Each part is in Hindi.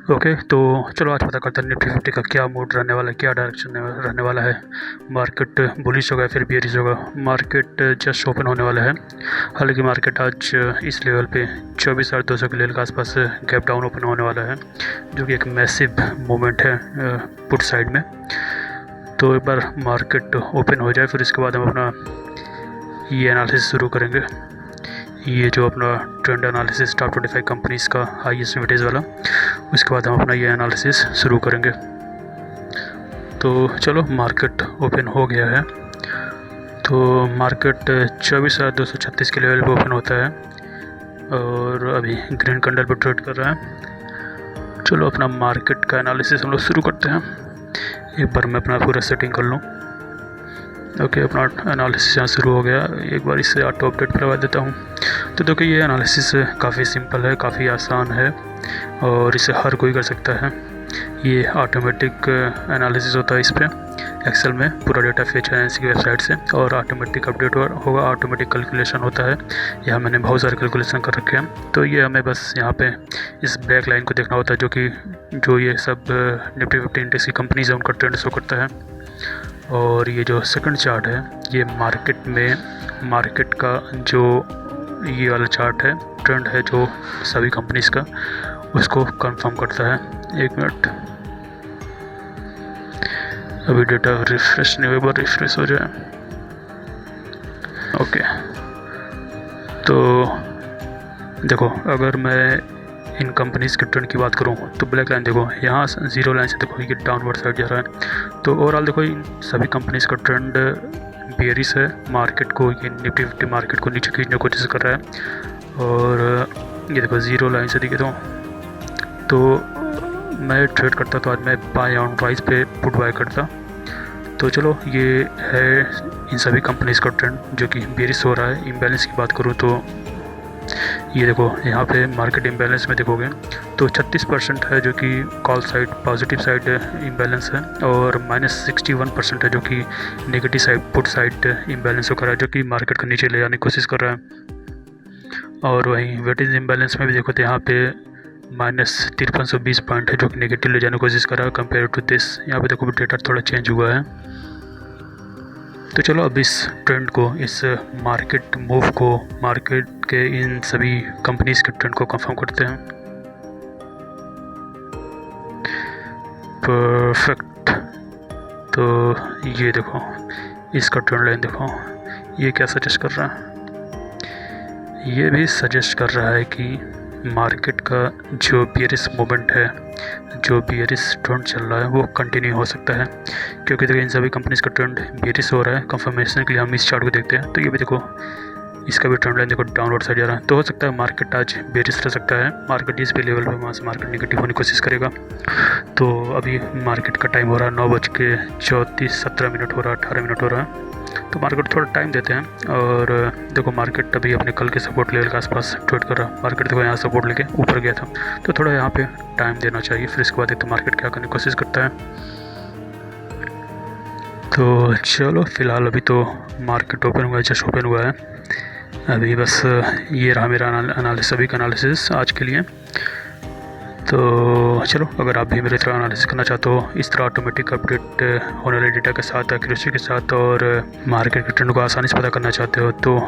ओके, तो चलो आज पता करते हैं निफ्टी 50 का क्या मूड रहने वाला है, क्या डायरेक्शन रहने वाला है। मार्केट बुलिश होगा फिर बेयरिश होगा। मार्केट जस्ट ओपन होने वाला है। हालांकि मार्केट आज इस लेवल पे 24,200 के लेवल के आसपास गैप डाउन ओपन होने वाला है, जो कि एक मैसिव मूवमेंट है पुट साइड में। तो एक बार मार्केट ओपन हो जाए फिर इसके बाद हम अपना ये एनालिसिस शुरू करेंगे। ये जो अपना ट्रेंड एनालिसिस टॉप 25 कंपनीज़ का हाईएस्ट वेटेज वाला, उसके बाद हम अपना ये एनालिसिस शुरू करेंगे। तो चलो मार्केट ओपन हो गया है। तो मार्केट 24,236 के लेवल पे ओपन होता है और अभी ग्रीन कैंडल पर ट्रेड कर रहा है। चलो अपना मार्केट का एनालिसिस हम लोग शुरू करते हैं। एक बार मैं अपना पूरा सेटिंग कर लूँ। ओके, अपना एनालिसिस यहाँ शुरू हो गया। एक बार इसे ऑटो अपडेट पर लगा देता हूँ। तो देखो ये एनालिसिस काफ़ी सिंपल है, काफ़ी आसान है और इसे हर कोई कर सकता है। ये ऑटोमेटिक एनालिसिस होता है इस पर एक्सेल में, पूरा डेटा फेच है इसी की वेबसाइट से और ऑटोमेटिक अपडेट होगा, ऑटोमेटिक कैलकुलेशन होता है। यहाँ मैंने बहुत सारे कैलकुलेशन कर रखे हैं। तो ये हमें बस यहाँ पे इस ब्लैक लाइन को देखना होता है, जो ये सब निफ्टी 50 इंडेक्स की कंपनीज है उनका ट्रेंड शो करता है। और ये जो सेकंड चार्ट है ये मार्केट का जो ये वाला चार्ट है, ट्रेंड है जो सभी कंपनीज का, उसको कंफर्म करता है। एक मिनट, अभी डेटा रिफ्रेश नहीं हुआ, एक बार रिफ्रेश हो जाए। ओके, तो देखो अगर मैं इन कंपनीज़ के ट्रेंड की बात करूँ तो ब्लैक लाइन देखो, यहाँ जीरो लाइन से देखो ये डाउनवर्ड साइड जा रहा है। तो ओवरऑल देखो इन सभी कंपनीज़ का ट्रेंड बेयरिश है। मार्केट को, ये निफ्टी 50 मार्केट को नीचे खींचने की कोशिश कर रहा है। और ये देखो जीरो लाइन से दिखे तो मैं ट्रेड करता तो आज मैं बाय ऑन राइज पे पुट बाय करता। तो चलो ये है इन सभी कंपनीज़ का ट्रेंड जो कि बेयरिश हो रहा है। इम्बैलेंस की बात करूँ तो ये देखो यहाँ पे मार्केट इम्बैलेंस में देखोगे तो 36% है जो कि call side, positive side imbalance है और -61% है जो कि negative side, put side imbalance होकर है, जो कि मार्केट को नीचे ले जाने की कोशिश कर रहा है। और वहीं वेटेज इम्बैलेंस में भी देखो तो यहाँ पे -5320 पॉइंट है जो कि नेगेटिव ले जाने की कोशिश कर रहा है कंपेयर टू दिस। यहाँ पे देखो डेटा थोड़ा चेंज हुआ है। तो चलो अब इस ट्रेंड को, इस मार्केट मूव को, मार्केट के इन सभी कंपनीज के ट्रेंड को कंफर्म करते हैं। परफेक्ट। तो ये देखो इसका ट्रेंड लाइन देखो, ये क्या सजेस्ट कर रहा है। ये भी सजेस्ट कर रहा है कि मार्केट का जो बेयरिश मोमेंट है, जो बेयरिश ट्रेंड चल रहा है वो कंटिन्यू हो सकता है। क्योंकि देखो इन सभी कंपनीज का ट्रेंड बेयरिश हो रहा है। कंफर्मेशन के लिए हम इस चार्ट को देखते हैं। तो ये भी देखो इसका भी ट्रेंड लाइन देखो डाउनवर्ड साइड जा रहा है। तो हो सकता है मार्केट आज बेयरिश रह सकता है। मार्केट जिस भी लेवल पे, वहाँ से मार्केट नेगेटिव होने की कोशिश करेगा। तो अभी मार्केट का टाइम हो रहा है 9:34 हो रहा है, 18 मिनट हो रहा है। तो मार्केट थोड़ा टाइम देते हैं। और देखो मार्केट अभी अपने कल के सपोर्ट लेवल के आसपास ट्रेड कर रहा है। मार्केट देखो यहाँ सपोर्ट लेके ऊपर गया था, तो थोड़ा यहाँ पे टाइम देना चाहिए। फिर इसके बाद देखते मार्केट क्या करने की कोशिश करता है। तो चलो फिलहाल अभी तो मार्केट ओपन हुआ है, जस्ट ओपन हुआ है अभी। बस ये रहा मेरा सभी का एनालिसिस आज के लिए। तो चलो अगर आप भी मेरी तरह एनालिसिस करना चाहते हो इस तरह ऑटोमेटिक अपडेट होने वाले डेटा के साथ, एक्यूरेसी के साथ, और मार्केट के ट्रेंड को आसानी से पता करना चाहते हो, तो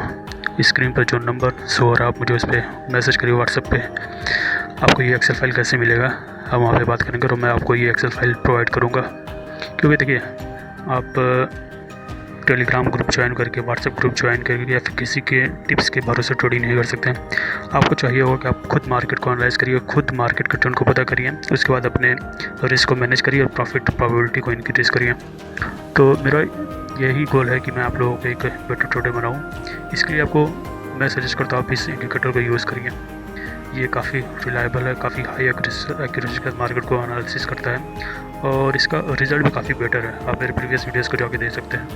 स्क्रीन पर जो नंबर शो हो रहा है आप मुझे उस पर मैसेज करिए व्हाट्सएप पे। आपको ये एक्सेल फाइल कैसे मिलेगा हम वहाँ पे बात करेंगे और मैं आपको ये एक्सेल फाइल प्रोवाइड करूँगा। क्योंकि देखिए आप टेलीग्राम ग्रुप ज्वाइन करके, व्हाट्सएप ग्रुप ज्वाइन करके या फिर किसी के टिप्स के भरोसे ट्रेडिंग नहीं कर सकते हैं। आपको चाहिए होगा कि आप खुद मार्केट को एनालाइज करिए, खुद मार्केट के ट्रेंड को पता करिए, उसके बाद अपने रिस्क को मैनेज करिए और प्रॉफिट प्रोबेबिलिटी को इंक्रीज करिए। तो मेरा यही गोल है कि मैं आप लोगों को एक बेटर ट्रेडर बनाऊँ। इसके लिए आपको मैं सजेस्ट करता हूँ आप इस इंडिकेटर को यूज़ करिए। ये काफ़ी रिलायबल है, काफ़ी हाई एक्यूरेसी का मार्केट को एनालिसिस करता है और इसका रिज़ल्ट भी काफ़ी बेटर है। आप मेरे प्रीवियस वीडियोज़ को जाके देख सकते हैं।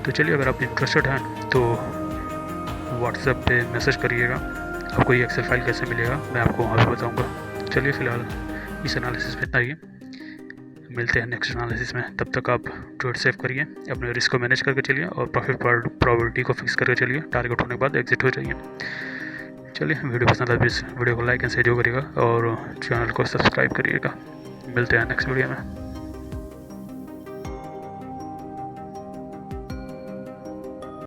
तो चलिए अगर आप इंटरेस्टेड हैं तो व्हाट्सएप पे मैसेज करिएगा। आपको ये एक्सेल फाइल कैसे मिलेगा मैं आपको वहाँ पे बताऊँगा। चलिए फ़िलहाल इस एनालिसिस में इतना ही, मिलते हैं नेक्स्ट एनालिसिस में। तब तक आप ट्रेड सेव करिए, अपने रिस्क को मैनेज करके चलिए और प्रॉफिट प्रोबेबिलिटी को फिक्स करके चलिए। टारगेट होने के बाद एग्जिट हो जाइए। चलिए, वीडियो पसंद आए प्लीज़ वीडियो को लाइक एंड शेयर करिएगा और चैनल को सब्सक्राइब करिएगा। मिलते हैं नेक्स्ट वीडियो में।